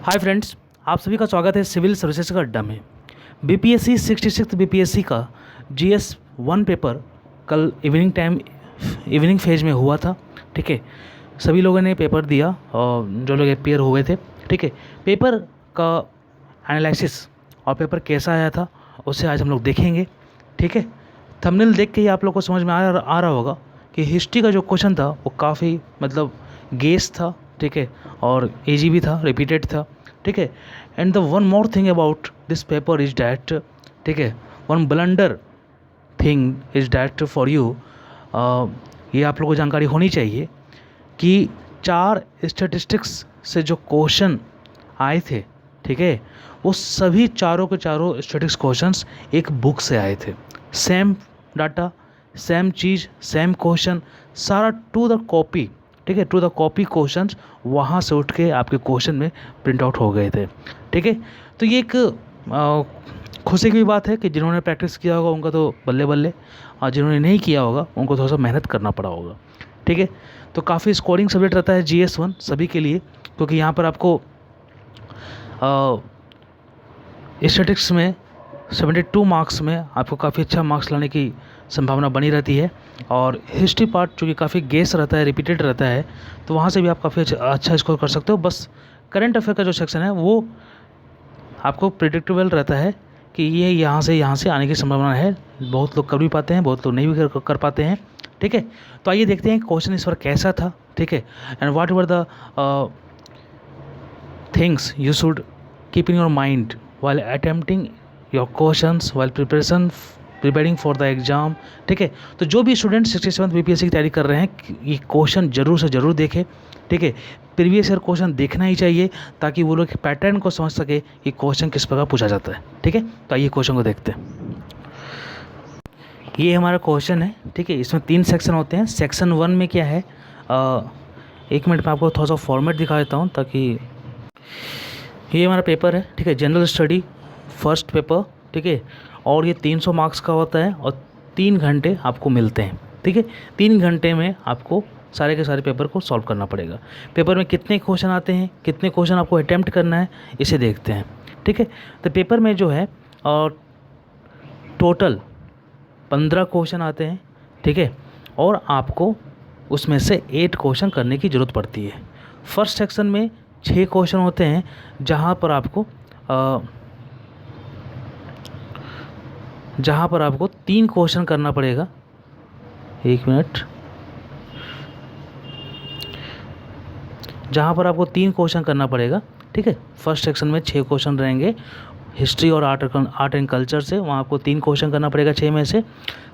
Hi friends, आप सभी का स्वागत है सिविल सर्विसेज का अड्डा में। बीपीएससी 66 बीपीएससी का जीएस 1 पेपर कल इवनिंग फेज में हुआ था। ठीक है, सभी लोगों ने पेपर दिया और जो लोग अपियर हुए थे। ठीक है, पेपर का एनालिसिस और पेपर कैसा आया था उसे आज हम लोग देखेंगे। ठीक है, थंबनेल देख के ही आप लोग को समझ में आ रहा होगा कि हिस्ट्री का जो क्वेश्चन था वो काफ़ी गेस था। ठीक है, और इजी भी था, रिपीटेड था। ठीक है, and the one more thing about this paper is that, ठीक है, one blunder thing is that for you, ये आप लोगों को जानकारी होनी चाहिए कि 4 स्टैटिस्टिक्स से जो क्वेश्चन आए थे, ठीक है, वो सभी चारों के चारों स्टैटिस्टिक्स क्वेश्चंस एक बुक से आए थे। सेम डाटा, सेम चीज़, सेम क्वेश्चन, सारा टू द कॉपी। ठीक है, टू द कॉपी क्वेश्चंस वहाँ से उठ के आपके क्वेश्चन में प्रिंट आउट हो गए थे। ठीक है, तो ये एक खुशी की बात है कि जिन्होंने प्रैक्टिस किया होगा उनका तो बल्ले बल्ले, और जिन्होंने नहीं किया होगा उनको थोड़ा सा मेहनत करना पड़ा होगा। ठीक है, तो काफ़ी स्कोरिंग सब्जेक्ट रहता है जीएस 1 सभी के लिए, क्योंकि यहाँ पर आपको स्टैटिस्टिक्स में 72 मार्क्स में आपको काफ़ी अच्छा मार्क्स लाने की संभावना बनी रहती है। और हिस्ट्री पार्ट चूँकि काफ़ी गेस रहता है, रिपीटेड रहता है, तो वहाँ से भी आप काफ़ी अच्छा स्कोर कर सकते हो। बस करंट अफेयर का जो सेक्शन है वो आपको प्रिडिक्टेबल रहता है कि ये यहाँ से आने की संभावना है। बहुत लोग कर भी पाते हैं, बहुत लोग नहीं भी कर पाते हैं। ठीक है, तो आइए देखते हैं क्वेश्चन इस बार कैसा था। ठीक है, and what were the things you should keep in your mind while attempting your questions while preparing for the exam। ठीक है, तो जो भी स्टूडेंट 67 बीपीएससी की तैयारी कर रहे हैं ये क्वेश्चन जरूर से ज़रूर देखें। ठीक है, प्रीवियस ईयर क्वेश्चन देखना ही चाहिए ताकि वो लोग पैटर्न को समझ सके कि क्वेश्चन किस प्रकार पूछा जाता है। ठीक है, तो आइए क्वेश्चन को देखते हैं। ये हमारा क्वेश्चन है। ठीक है, इसमें 3 सेक्शन होते हैं। सेक्शन 1 में क्या है, एक मिनट में आपको थोड़ा सा फॉर्मेट दिखा देता हूँ ताकि ये हमारा पेपर है। ठीक है, जनरल स्टडी फर्स्ट पेपर। ठीक है, और ये 300 मार्क्स का होता है और 3 घंटे आपको मिलते हैं। ठीक है, 3 घंटे में आपको सारे के सारे पेपर को सॉल्व करना पड़ेगा। पेपर में कितने क्वेश्चन आते हैं, कितने क्वेश्चन आपको अटैम्प्ट करना है, इसे देखते हैं। ठीक है, तो पेपर में जो है और टोटल 15 क्वेश्चन आते हैं। ठीक है, और आपको उसमें से 8 क्वेश्चन करने की ज़रूरत पड़ती है। फर्स्ट सेक्शन में 6 क्वेश्चन होते हैं जहाँ पर आपको 3 क्वेश्चन करना पड़ेगा। एक मिनट, जहाँ पर आपको 3 क्वेश्चन करना पड़ेगा। ठीक है, फर्स्ट सेक्शन में 6 क्वेश्चन रहेंगे हिस्ट्री और आर्ट एंड कल्चर से, वहाँ आपको 3 क्वेश्चन करना पड़ेगा 6 में से।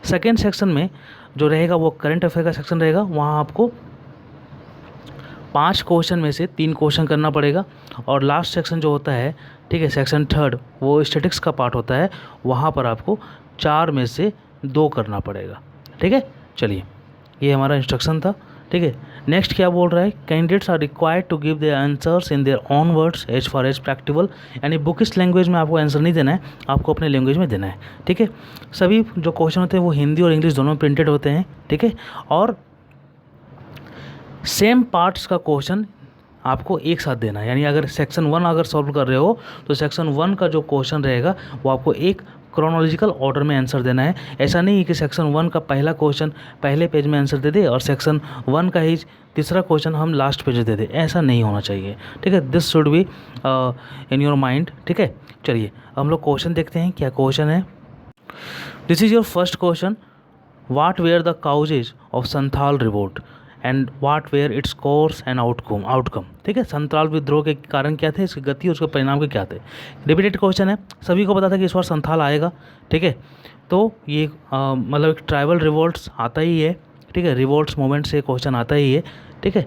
सेकेंड सेक्शन में जो रहेगा वो करंट अफेयर का सेक्शन रहेगा, वहाँ आपको 5 क्वेश्चन में से 3 क्वेश्चन करना पड़ेगा। और लास्ट सेक्शन जो होता है, ठीक है, सेक्शन 3 वो स्टैटिस्टिक्स का पार्ट होता है, वहाँ पर आपको 4 में से 2 करना पड़ेगा। ठीक है, चलिए ये हमारा इंस्ट्रक्शन था। ठीक है, नेक्स्ट क्या बोल रहा है, candidates are required to give their answers in their own words as far as practical, यानी बुकिश लैंग्वेज में आपको आंसर नहीं देना है, आपको अपने लैंग्वेज में देना है। ठीक है, सभी जो क्वेश्चन होते हैं वो हिंदी और इंग्लिश दोनों में प्रिंटेड होते हैं। ठीक है, और सेम पार्ट्स का क्वेश्चन आपको एक साथ देना है, यानी अगर सेक्शन 1 अगर सॉल्व कर रहे हो तो सेक्शन 1 का जो क्वेश्चन रहेगा वो आपको एक क्रोनोलॉजिकल ऑर्डर में आंसर देना है। ऐसा नहीं है कि सेक्शन 1 का पहला क्वेश्चन पहले पेज में आंसर दे दे और सेक्शन 1 का ही तीसरा क्वेश्चन हम लास्ट पेज दे दे, ऐसा नहीं होना चाहिए। ठीक है, this should be in your mind. ठीक है, चलिए हम लोग क्वेश्चन देखते हैं क्या क्वेश्चन है। This is your first question, what were the causes of Santhal revolt and what were its course and outcome. ठीक है, संथाल विद्रोह के कारण क्या थे, इसकी गति और उसके परिणाम के क्या थे। रिपीटेड क्वेश्चन है, सभी को पता था कि इस बार संथाल आएगा। ठीक है, तो ये एक ट्राइबल रिवोल्ट्स आता ही है। ठीक है, रिवोल्ट्स मूवमेंट से क्वेश्चन आता ही है। ठीक है,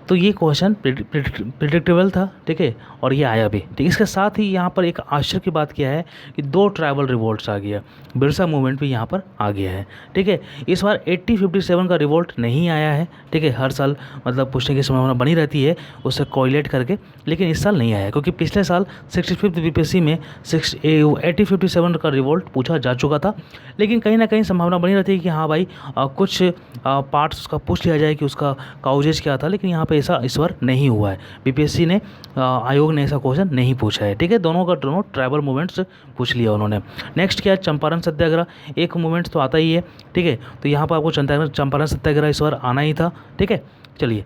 तो ये क्वेश्चन प्रिडिक्टेबल था। ठीक है, और ये आया भी। ठीक, इसके साथ ही यहाँ पर एक आश्चर्य की बात क्या है कि 2 ट्राइबल रिवोल्ट्स आ गया, बिरसा मूवमेंट भी यहाँ पर आ गया है। ठीक है, इस बार 8057 का रिवोल्ट नहीं आया है। ठीक है, हर साल पूछने की संभावना बनी रहती है उससे कोरिलेट करके, लेकिन इस साल नहीं आया क्योंकि पिछले साल 65th बीपीएससी में 8057 का रिवोल्ट पूछा जा चुका था। लेकिन कहीं ना कहीं संभावना बनी रहती है कि हाँ भाई कुछ पार्ट्स उसका पूछ लिया जाए कि उसका काउजेज क्या था, लेकिन यहाँ पे ऐसा इस बार नहीं हुआ है, बीपीएससी ने आयोग ने ऐसा क्वेश्चन नहीं पूछा है, ठीक है। दोनों का दोनों ट्राइबल मूवमेंट्स पूछ लिया उन्होंने। नेक्स्ट क्या है, चंपारण सत्याग्रह, एक मूवमेंट तो आता ही है, ठीक है। तो यहाँ पर आपको चंपारण सत्याग्रह इस बार आना ही था, ठीक है। चलिए,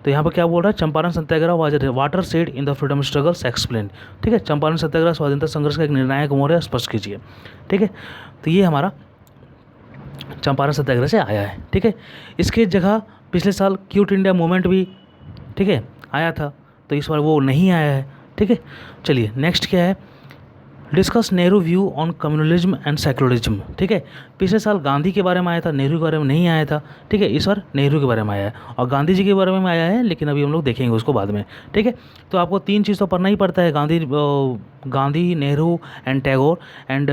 तो यहाँ पर क्या बोल रहा है, Champaran Satyagraha was watershed in the freedom struggles explain, ठीक है। चंपारण सत्याग्रह स्वाधीनता संघर्ष का एक निर्णायक मोड़ है, स्पष्ट कीजिए, ठीक है। तो ये हमारा चंपारण सत्याग्रह से आया है, ठीक है। इसके जगह पिछले साल क्विट इंडिया मूवमेंट भी, ठीक है, आया था, तो इस बार वो नहीं आया है, ठीक है। चलिए, नेक्स्ट क्या है, discuss Nehru view on communalism and secularism, ठीक है। पिछले साल गांधी के बारे में आया था, नेहरू के बारे में नहीं आया था, ठीक है। इस बार नेहरू के बारे में आया है और गांधी जी के बारे में आया है, लेकिन अभी हम लोग देखेंगे उसको बाद में, ठीक है। तो आपको 3 चीज़ तो पढ़ना ही पड़ता है, गांधी, नेहरू एंड टैगोर एंड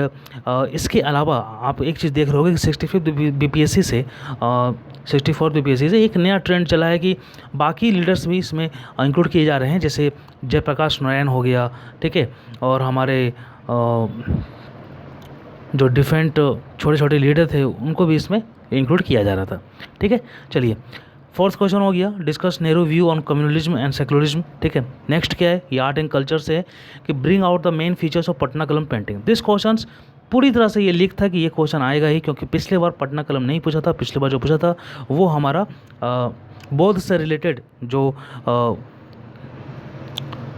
इसके अलावा आप एक चीज़ देख रहे होगे कि 65 बीपीएससी से 64 बीपीएससी से एक नया ट्रेंड चला है कि बाकी लीडर्स भी इसमें इंक्लूड किए जा रहे हैं, जैसे जयप्रकाश नारायण हो गया, ठीक है। और हमारे जो डिफरेंट छोटे छोटे लीडर थे उनको भी इसमें इंक्लूड किया जा रहा था, ठीक है। चलिए, 4th क्वेश्चन हो गया, discuss Nehru view on communalism and secularism, ठीक है। नेक्स्ट क्या है, ये आर्ट एंड कल्चर से है कि bring out the main features of Patna कलम पेंटिंग। दिस क्वेश्चन पूरी तरह से ये लीक था कि ये क्वेश्चन आएगा ही, क्योंकि पिछले बार पटना कलम नहीं पूछा था, पिछले बार जो पूछा था वो हमारा बौद्ध से रिलेटेड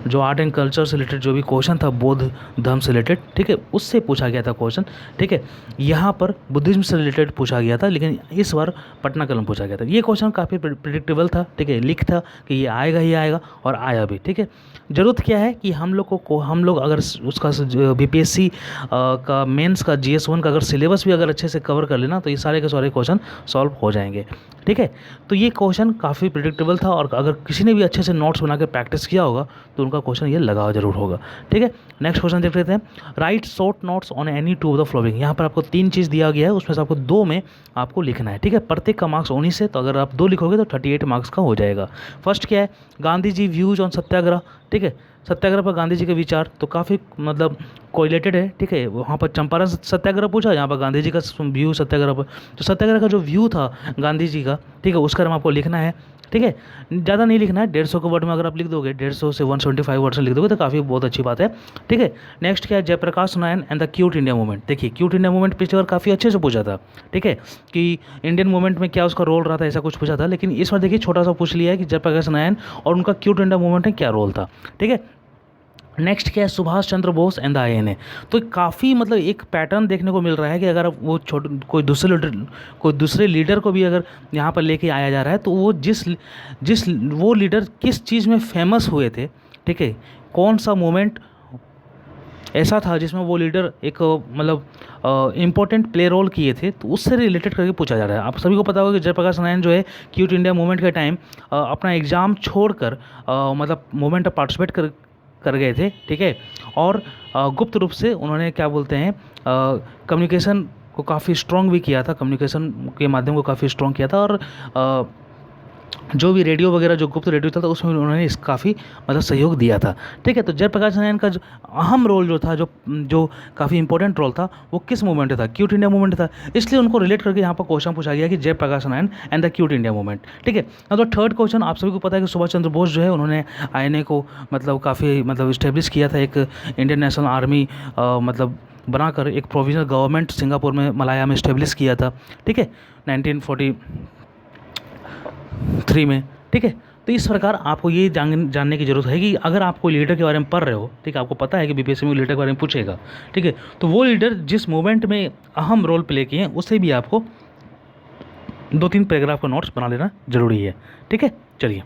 जो आर्ट एंड कल्चर से रिलेटेड जो भी क्वेश्चन था, बौद्ध धर्म से रिलेटेड, ठीक है, उससे पूछा गया था क्वेश्चन, ठीक है। यहाँ पर बुद्धिज्म से रिलेटेड पूछा गया था, लेकिन इस बार पटना कलम पूछा गया था। ये क्वेश्चन काफ़ी प्रिडिक्टेबल था, ठीक है, लीक था कि ये आएगा ही आएगा, और आया भी, ठीक है। ज़रूरत क्या है कि हम लोग अगर उसका बीपीएससी का मेंस का GS1 का अगर सिलेबस भी अगर अच्छे से कवर कर लेना, तो ये सारे के सारे क्वेश्चन सॉल्व हो जाएंगे, ठीक है। तो ये क्वेश्चन काफ़ी प्रिडिक्टेबल था, और अगर किसी ने भी अच्छे से नोट्स बना के प्रैक्टिस किया होगा तो उनका क्वेश्चन ये लगा जरूर होगा, ठीक है। नेक्स्ट क्वेश्चन देख लेते हैं, right short notes on any 2 of the following. यहाँ पर आपको 3 चीज़ दिया गया है, उसमें से आपको 2 में आपको लिखना है, ठीक है। प्रत्येक का मार्क्स 19 है, तो अगर आप 2 लिखोगे तो 38 मार्क्स का हो जाएगा। फर्स्ट क्या है, गांधी जी व्यूज ऑन सत्याग्रह, ठीक है। सत्याग्रह पर गांधी जी के विचार तो काफ़ी मतलब कोरिलेटेड है, ठीक है। वहाँ पर चंपारण सत्याग्रह पूछा, यहाँ पर गांधी जी का व्यू सत्याग्रह पर, तो सत्याग्रह का जो व्यू था गांधी जी का, ठीक है, उसका नाम आपको लिखना है, ठीक है। ज़्यादा नहीं लिखना है, 150 के वर्ड में अगर आप लिख दोगे, 150 से 175 वर्ड से लिख दोगे तो काफ़ी बहुत अच्छी बात है, ठीक है। नेक्स्ट क्या है, Jayaprakash Narayan and the quit India movement. देखिए, क्विट इंडिया मूवमेंट पिछले बार काफ़ी अच्छे से पूछा था, ठीक है, कि इंडियन मूवमेंट में क्या उसका रोल रहा था, ऐसा कुछ पूछा था। लेकिन इस बार देखिए छोटा सा पूछ लिया है कि जयप्रकाश नारायण और उनका क्विट इंडिया मूवमेंट में क्या रोल था, ठीक है। नेक्स्ट क्या है, Subhash Chandra Bose and the INA। तो काफ़ी मतलब एक पैटर्न देखने को मिल रहा है कि अगर वो कोई दूसरे लीडर को भी अगर यहाँ पर लेके आया जा रहा है, तो वो वो लीडर किस चीज़ में फेमस हुए थे, ठीक है, कौन सा मूवमेंट ऐसा था जिसमें वो लीडर एक मतलब इम्पोर्टेंट प्ले रोल किए थे, तो उससे रिलेटेड करके पूछा जा रहा है। आप सभी को पता होगा कि जयप्रकाश नारायण जो है क्विट इंडिया मूवमेंट के टाइम अपना एग्ज़ाम छोड़कर मतलब मूवमेंट में पार्टिसिपेट कर गए थे, ठीक है। और गुप्त रूप से उन्होंने क्या बोलते हैं, कम्युनिकेशन को काफ़ी स्ट्रॉन्ग भी किया था, कम्युनिकेशन के माध्यम को काफ़ी स्ट्रॉन्ग किया था, और जो भी रेडियो वगैरह जो गुप्त रेडियो था, तो उसमें उन्होंने इस काफ़ी मतलब सहयोग दिया था, ठीक है। तो जयप्रकाश नारायण का जो अहम रोल जो था, जो काफ़ी इंपॉर्टेंट रोल था, वो किस मूवमेंट था, क्विट इंडिया मूवमेंट था, इसलिए उनको रिलेट करके यहाँ पर क्वेश्चन पूछा गया कि Jayaprakash Narayan and the quit India movement, ठीक है। तो 3rd क्वेश्चन, आप सभी को पता है कि सुभाष चंद्र बोस जो है उन्होंने INA को मतलब काफ़ी मतलब इस्टेब्लिश किया था, एक इंडियन नेशनल आर्मी मतलब बनाकर एक प्रोविजनल गवर्नमेंट सिंगापुर में मलाया में इस्टेब्लिश किया था, ठीक है, 1943 में, ठीक है। तो इस प्रकार आपको ये जानने की जरूरत है कि अगर आप कोई लीडर के बारे में पढ़ रहे हो, ठीक है, आपको पता है कि बीपीएससी में लीडर के बारे में पूछेगा, ठीक है, तो वो लीडर जिस मूवमेंट में अहम रोल प्ले किए हैं उससे भी आपको 2-3 पैराग्राफ का नोट्स बना लेना जरूरी है, ठीक है। चलिए,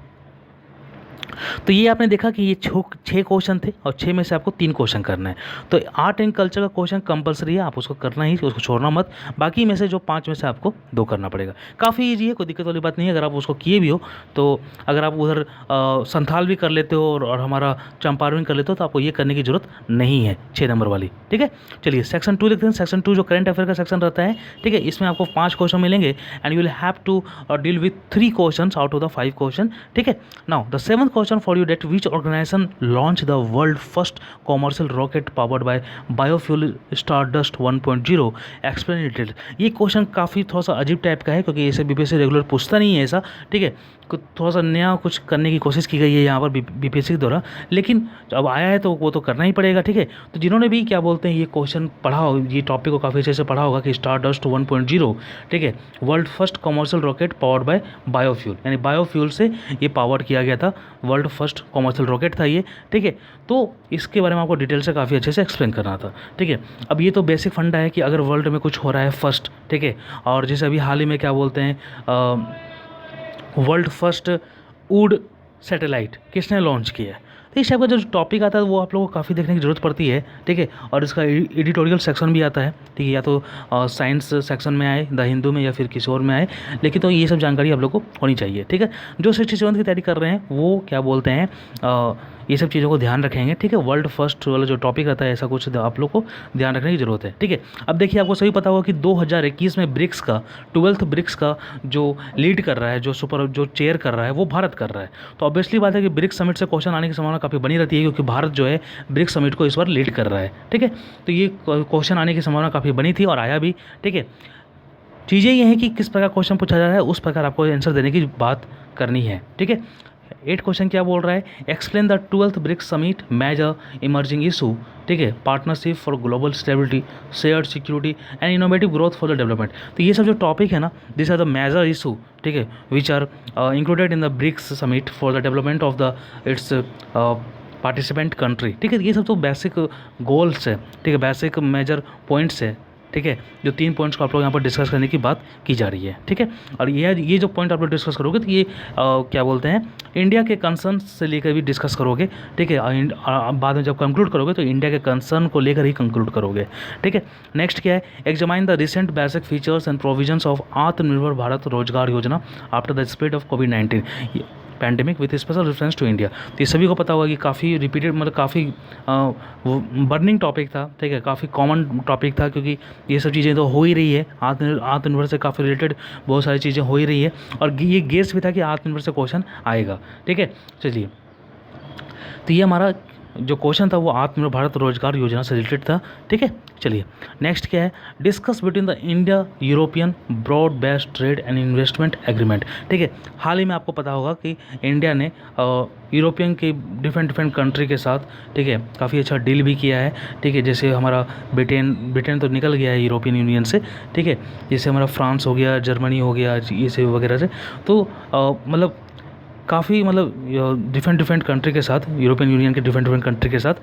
तो ये आपने देखा कि ये 6 क्वेश्चन थे और 6 में से आपको 3 क्वेश्चन करना है। तो आर्ट एंड कल्चर का क्वेश्चन कंपलसरी है, आप उसको करना ही, उसको छोड़ना मत। बाकी में से जो 5 में से आपको 2 करना पड़ेगा। काफ़ी ईजी है, कोई दिक्कत वाली बात नहीं है। अगर आप उसको किए भी हो, तो अगर आप उधर संथाल भी कर लेते हो और हमारा चंपारण कर लेते हो, तो आपको ये करने की जरूरत नहीं है 6 नंबर वाली, ठीक है। चलिए, सेक्शन 2 लिखते हैं। सेक्शन 2 जो करंट अफेयर का सेक्शन रहता है, ठीक है, इसमें आपको 5 क्वेश्चन मिलेंगे and you will have to deal with 3 question out of the 5 question, ठीक है। Now the 7th question for you, date which organisation launch the world first commercial rocket powered by biofuel Stardust 1.0, explain detail. ये question काफ़ी थोड़ा सा अजीब type का है, क्योंकि ऐसे बीपीएससी रेगुलर पूछता नहीं है ऐसा, ठीक है। कुछ थोड़ा सा नया कुछ करने की कोशिश की गई है यहाँ पर बीपीएससी के द्वारा, लेकिन अब आया है तो वो तो करना ही पड़ेगा, ठीक है। तो जिन्होंने भी क्या बोलते हैं ये क्वेश्चन पढ़ा हो, ये टॉपिक को काफ़ी अच्छे से पढ़ा होगा कि स्टारडस्ट 1.0, ठीक है, world first commercial rocket powered by biofuel, यानी बायोफ्यूल से ये पावर किया गया था, वर्ल्ड फर्स्ट कमर्शियल रॉकेट था ये, ठीक है। तो इसके बारे में आपको डिटेल से काफ़ी अच्छे से एक्सप्लेन करना था, ठीक है। अब ये तो बेसिक फंडा है कि अगर वर्ल्ड में कुछ हो रहा है फर्स्ट, ठीक है, और जैसे अभी हाल ही में क्या बोलते हैं वर्ल्ड फर्स्ट वुड सैटेलाइट किसने लॉन्च किया है, तो इस टाइप का जो टॉपिक आता है वो आप लोगों को काफ़ी देखने की ज़रूरत पड़ती है, ठीक है। और इसका एडिटोरियल सेक्शन भी आता है, ठीक है, या तो साइंस सेक्शन में आए, द हिंदू में, या फिर किसी और में आए, लेकिन तो ये सब जानकारी आप लोग को होनी चाहिए, ठीक है। जो 67 की तैयारी कर रहे हैं वो क्या बोलते हैं ये सब चीज़ों को ध्यान रखेंगे, ठीक है। वर्ल्ड फर्स्ट वाला जो टॉपिक रहता है ऐसा कुछ आप लोग को ध्यान रखने की ज़रूरत है, ठीक है। अब देखिए आपको सभी पता होगा कि 2021 में ब्रिक्स का 12th ब्रिक्स का जो लीड कर रहा है, जो चेयर कर रहा है वो भारत कर रहा है। तो ऑब्वियसली बात है कि ब्रिक्स समिट से क्वेश्चन आने की संभावना काफ़ी बनी रहती है, क्योंकि भारत जो है ब्रिक्स समिट को इस बार लीड कर रहा है, ठीक है। तो ये क्वेश्चन आने की संभावना काफ़ी बनी थी और आया भी, ठीक है। चीज़ें ये हैं कि किस प्रकार क्वेश्चन पूछा जा रहा है उस प्रकार आपको आंसर देने की बात करनी है, ठीक है। 8 क्वेश्चन क्या बोल रहा है, explain the 12th BRICS summit major emerging issue, ठीक है, partnership for global stability, shared security and innovative growth for the development. तो ये सब जो टॉपिक है ना, this are the major issue, ठीक है, which are included in the BRICS summit for the development of the its participant country, ठीक है। ये सब तो बेसिक गोल्स है, ठीक है, बेसिक मेजर पॉइंट्स है, ठीक है, जो 3 पॉइंट्स को आप लोग यहाँ पर डिस्कस करने की बात की जा रही है, ठीक है। और ये जो पॉइंट आप लोग डिस्कस करोगे तो ये क्या बोलते हैं इंडिया के कंसर्न से लेकर भी डिस्कस करोगे, ठीक है। बाद में जब कंक्लूड करोगे तो इंडिया के कंसर्न को लेकर ही कंक्लूड करोगे, ठीक है। नेक्स्ट क्या है, examine the recent basic features and provisions of Atmanirbhar Bharat Rozgar Yojana after the spread of कोविड-19 pandemic with special reference to India. तो ये सभी को पता होगा कि काफ़ी रिपीटेड, मतलब काफ़ी बर्निंग टॉपिक था, ठीक है, काफ़ी कॉमन टॉपिक था, क्योंकि ये सब चीज़ें तो हो ही रही है, आत्मनिर्भर से काफ़ी रिलेटेड बहुत सारी चीज़ें हो ही रही है, और ये गेस भी था कि आत्मनिर्भर से क्वेश्चन आएगा, ठीक है। चलिए, तो ये हमारा जो क्वेश्चन था वो आत्मनिर्भर भारत रोजगार योजना से रिलेटेड था, ठीक है। चलिए, नेक्स्ट क्या है, discuss between the India European broad based trade and investment agreement, ठीक है। हाल ही में आपको पता होगा कि इंडिया ने यूरोपियन के डिफरेंट कंट्री के साथ, ठीक है, काफ़ी अच्छा डील भी किया है, ठीक है। जैसे हमारा ब्रिटेन तो निकल गया है यूरोपियन यूनियन से, ठीक है, जैसे हमारा फ्रांस हो गया, जर्मनी हो गया, ये से वगैरह से, तो मतलब काफ़ी, मतलब डिफरेंट कंट्री के साथ, यूरोपियन यूनियन के डिफरेंट कंट्री के साथ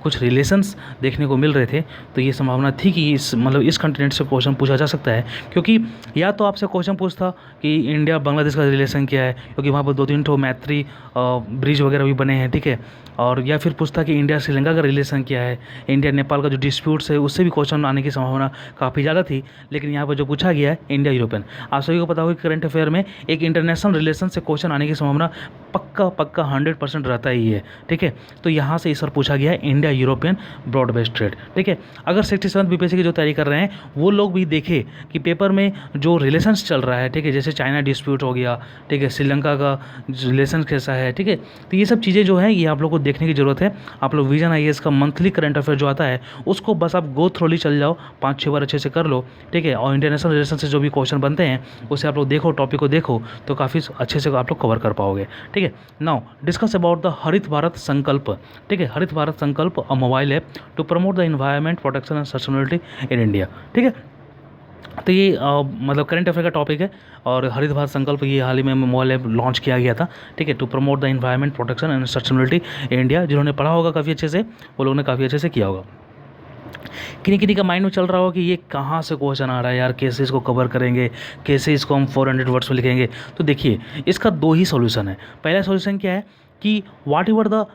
कुछ रिलेशंस देखने को मिल रहे थे। तो ये संभावना थी कि इस कंटिनेंट से क्वेश्चन पूछा जा सकता है, क्योंकि या तो आपसे क्वेश्चन पूछता कि इंडिया बांग्लादेश का रिलेशन क्या है, क्योंकि वहाँ पर 2-3 ठो मैत्री ब्रिज वगैरह भी बने हैं, ठीक है, और या फिर पूछता कि इंडिया श्रीलंका का रिलेशन क्या है, इंडिया नेपाल का जो डिस्प्यूट्स है उससे भी क्वेश्चन आने की संभावना काफ़ी ज़्यादा थी। लेकिन यहाँ पर जो पूछा गया है इंडिया यूरोपियन, आप सभी को पता होगा कि करंट अफेयर में एक इंटरनेशनल रिलेशन से क्वेश्चन आने की संभावना पक्का 100% रहता ही है, ठीक है। तो यहाँ से इस बार पूछा गया है India European broad based trade, ठीक है। अगर 67 बीपीएससी की जो तैयारी कर रहे हैं वो लोग भी देखें कि पेपर में जो रिलेशंस चल रहा है, ठीक है, जैसे चाइना डिस्प्यूट हो गया, ठीक है, श्रीलंका का रिलेशन कैसा है, ठीक है। तो ये सब चीज़ें जो हैं ये आप लोग को देखने की ज़रूरत है। आप लोग विजन आईएएस का मंथली करंट अफेयर जो आता है उसको बस आप गो थ्रोली चल जाओ, 5-6 बार अच्छे से कर लो, ठीक है। और इंटरनेशनल रिलेशन से जो भी क्वेश्चन बनते हैं उसे आप लोग देखो, टॉपिक को देखो, तो काफ़ी अच्छे से आप लोग कवर कर पाओगे, ठीक है। नाउ डिस्कस अबाउट द हरित भारत संकल्प, ठीक है, Harit Bharat Sankalp a mobile app to promote the environment protection and sustainability in India, ठीक है। तो ये मतलब करंट अफेयर का टॉपिक है, और हरित भारत संकल्प ये हाल ही में मोबाइल ऐप लॉन्च किया गया था, ठीक है, to promote the environment protection and sustainability in India. जिन्होंने पढ़ा होगा काफ़ी अच्छे से, वो लोगों ने काफ़ी अच्छे से किया होगा। किन्हीं का माइंड में चल रहा होगा कि ये कहाँ से क्वेश्चन आ रहा है यार, कैसे इसको कवर करेंगे, कैसे इसको हम 400 वर्ड्स में लिखेंगे। तो देखिए, इसका 2 ही सॉल्यूशन है। पहला सॉल्यूशन क्या है कि what ever the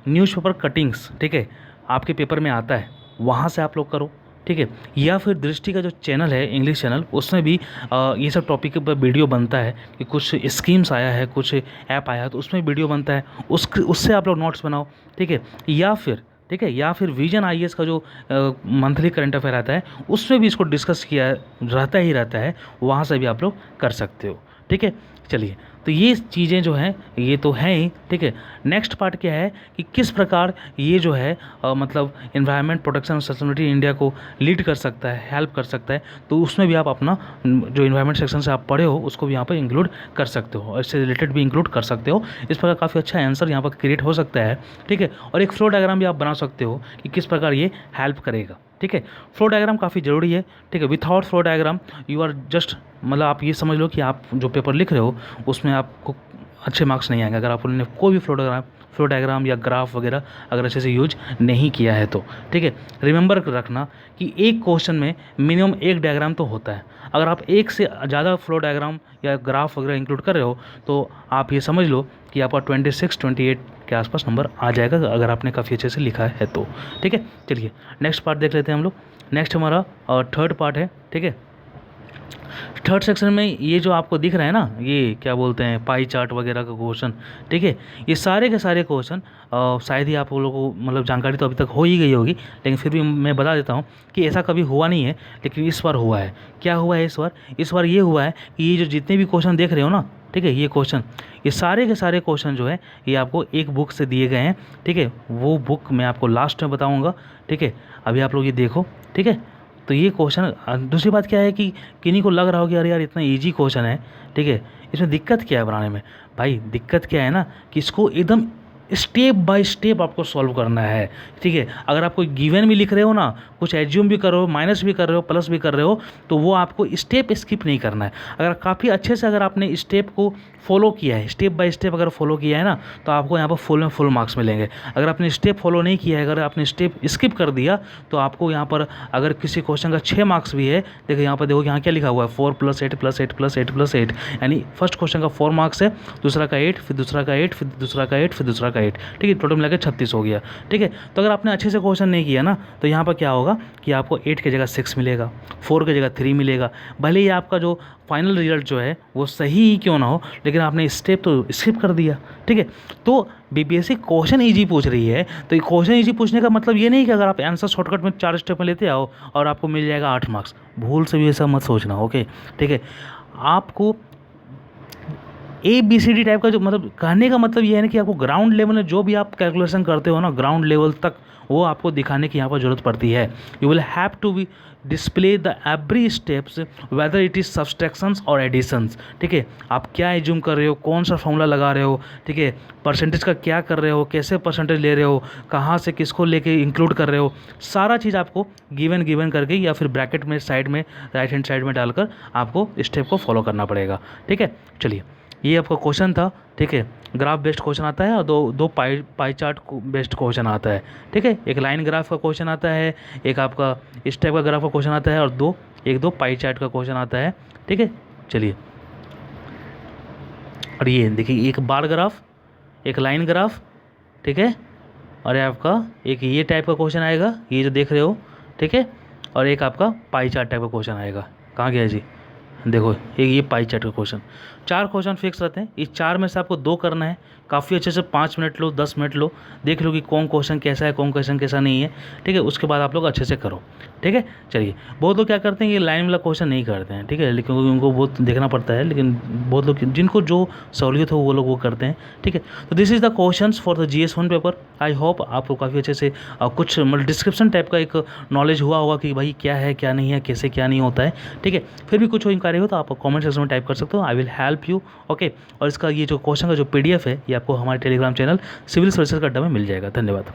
newspaper cuttings, ठीक है, आपके पेपर में आता है वहाँ से आप लोग करो, ठीक है। या फिर दृष्टि का जो चैनल है, इंग्लिश चैनल, उसमें भी ये सब टॉपिक पर वीडियो बनता है कि कुछ स्कीम्स आया है, कुछ ऐप आया है, तो उसमें वीडियो बनता है, उससे आप लोग नोट्स बनाओ, ठीक है। या फिर, ठीक है, या फिर विजन आईएएस का जो मंथली करंट अफेयर आता है उसमें भी इसको डिस्कस किया रहता है, वहाँ से भी आप लोग कर सकते हो, ठीक है। चलिए, तो ये चीज़ें जो हैं ये तो हैं ही, ठीक है। नेक्स्ट पार्ट क्या है कि किस प्रकार ये जो है मतलब एनवायरनमेंट प्रोटेक्शन और सस्टेनेबिलिटी इंडिया को लीड कर सकता है, हेल्प कर सकता है, तो उसमें भी आप अपना जो एनवायरनमेंट सेक्शन से आप पढ़े हो उसको भी यहाँ पर इंक्लूड कर सकते हो और इससे रिलेटेड भी इंक्लूड कर सकते हो। इस प्रकार काफ़ी अच्छा आंसर यहाँ पर क्रिएट हो सकता है, ठीक है। और एक फ्लो डायग्राम भी आप बना सकते हो कि किस प्रकार ये हेल्प करेगा, ठीक है। फ्लो डायग्राम काफ़ी ज़रूरी है, ठीक है। Without flow diagram you are just मतलब आप ये समझ लो कि आप जो पेपर लिख रहे हो उसमें आपको अच्छे मार्क्स नहीं आएंगे अगर आपने कोई भी फ्लो डायग्राम या ग्राफ वगैरह अगर अच्छे से यूज नहीं किया है तो, ठीक है। रिमेंबर रखना कि एक क्वेश्चन में मिनिमम एक डायग्राम तो होता है। अगर आप एक से ज़्यादा फ्लो डायग्राम या ग्राफ वगैरह इंक्लूड कर रहे हो तो आप ये समझ लो कि आपका 26-28 के आसपास नंबर आ जाएगा अगर आपने काफ़ी अच्छे से लिखा है तो, ठीक है। चलिए नेक्स्ट पार्ट देख लेते हैं हम लोग। नेक्स्ट हमारा थर्ड पार्ट है, ठीक है। थर्ड सेक्शन में ये जो आपको दिख रहा है ना, ये क्या बोलते हैं पाई चार्ट वगैरह का क्वेश्चन, ठीक है। ये सारे के सारे क्वेश्चन शायद ही आप लोगों को मतलब जानकारी तो अभी तक हो ही गई होगी, लेकिन फिर भी मैं बता देता हूँ कि ऐसा कभी हुआ नहीं है, लेकिन इस बार हुआ है। क्या हुआ है इस बार ये हुआ है कि ये जो जितने भी क्वेश्चन देख रहे हो ना, ठीक है, ये क्वेश्चन ये सारे के सारे क्वेश्चन जो है ये आपको एक बुक से दिए गए हैं, ठीक है। वो बुक मैं आपको लास्ट में बताऊँगा, ठीक है। अभी आप लोग ये देखो, ठीक है। तो ये क्वेश्चन, दूसरी बात क्या है कि किन्हीं को लग रहा हो कि अरे यार इतना इजी क्वेश्चन है, ठीक है, इसमें दिक्कत क्या है बनाने में। भाई दिक्कत क्या है ना कि इसको एकदम स्टेप बाय स्टेप आपको सॉल्व करना है, ठीक है। अगर आप कोई गिवन भी लिख रहे हो ना, कुछ एज्यूम भी कर रहे हो, माइनस भी कर रहे हो, प्लस भी कर रहे हो, तो वो आपको स्टेप स्किप नहीं करना है। अगर काफ़ी अच्छे से अगर आपने स्टेप को फॉलो किया है, स्टेप बाय स्टेप अगर फॉलो किया है ना, तो आपको यहाँ पर फुल में फुल मार्क्स मिलेंगे। अगर आपने स्टेप फॉलो नहीं किया है, अगर आपने स्टेप स्किप कर दिया, तो आपको यहाँ पर अगर किसी क्वेश्चन का 6 मार्क्स भी है, देखो यहाँ पर देखो यहाँ क्या लिखा हुआ है 4 + 8 + 8 + 8 + 8, यानी फर्स्ट क्वेश्चन का 4 मार्क्स है, दूसरा का 8, फिर दूसरा का 8, फिर दूसरा का 8, फिर दूसरा का 8, ठीक है। टोटल मिला के 36 हो गया, ठीक है। तो अगर आपने अच्छे से क्वेश्चन नहीं किया ना, तो यहाँ पर क्या होगा कि आपको 8 की जगह 6 मिलेगा, 4 की जगह 3 मिलेगा। भले ही आपका जो फाइनल रिजल्ट जो है वो सही ही क्यों ना हो, लेकिन आपने स्टेप तो स्किप कर दिया, ठीक है। तो बीपीएससी क्वेश्चन इजी पूछ रही है, तो ये क्वेश्चन इजी पूछने का मतलब ये नहीं कि अगर आप आंसर शॉर्टकट में 4 स्टेप में लेते आओ और आपको मिल जाएगा 8 मार्क्स। भूल से भी ऐसा मत सोचना, ओके, ठीक है। आपको ABCD टाइप का जो मतलब कहने का मतलब ये है ना कि आपको ग्राउंड लेवल में जो भी आप कैलकुलेशन करते हो ना, ग्राउंड लेवल तक वो आपको दिखाने की यहाँ पर ज़रूरत पड़ती है। You will have to be display the every steps whether it is subtractions और एडिशंस, ठीक है। आप क्या एज्यूम कर रहे हो, कौन सा फॉर्मूला लगा रहे हो, ठीक है, परसेंटेज का क्या कर रहे हो, कैसे परसेंटेज ले रहे हो, कहाँ से किसको लेके इंक्लूड कर रहे हो, सारा चीज़ आपको गिवन करके या फिर ब्रैकेट में साइड में राइट हैंड साइड में डालकर आपको स्टेप को फॉलो करना पड़ेगा, ठीक है। चलिए ये आपका क्वेश्चन था, ठीक है। ग्राफ बेस्ड क्वेश्चन आता है और दो पाई चार्ट बेस्ड क्वेश्चन आता है, ठीक है। एक लाइन ग्राफ का क्वेश्चन आता है, एक आपका इस टाइप का ग्राफ का क्वेश्चन आता है और दो पाई चार्ट का क्वेश्चन आता है, ठीक है। चलिए और ये देखिए एक बार ग्राफ, एक लाइन ग्राफ, ठीक है, और ये आपका एक ये टाइप का क्वेश्चन आएगा, ये जो देख रहे हो, ठीक है, और एक आपका पाई चार्ट टाइप का क्वेश्चन आएगा। कहाँ गया जी, देखो एक ये पाई चार्ट का क्वेश्चन। 4 क्वेश्चन फिक्स रहते हैं, इस 4 में से आपको 2 करना है। काफ़ी अच्छे से 5 मिनट लो, 10 मिनट लो, देख लो कि कौन क्वेश्चन कैसा है, कौन क्वेश्चन कैसा नहीं है, ठीक है। उसके बाद आप लोग अच्छे से करो, ठीक है। चलिए बहुत लोग क्या करते हैं, ये लाइन वाला क्वेश्चन नहीं करते हैं, ठीक है, लेकिन उनको बहुत देखना पड़ता है, लेकिन बहुत लोग जिनको जो सहूलियत हो वो लोग वो करते हैं, ठीक है। तो this is the questions for the GS1 paper. I hope आपको काफ़ी अच्छे से कुछ मतलब डिस्क्रिप्शन टाइप का एक नॉलेज हुआ होगा कि भाई क्या है क्या नहीं है, कैसे क्या नहीं होता है, ठीक है। फिर भी कुछ इंक्वायरी हो तो आप कमेंट सेक्शन में टाइप कर सकते हो, I will help you, okay. और इसका ये जो क्वेश्चन का जो PDF है ये आपको हमारे टेलीग्राम चैनल सिविल सर्विसेज का अड्डा में मिल जाएगा। धन्यवाद।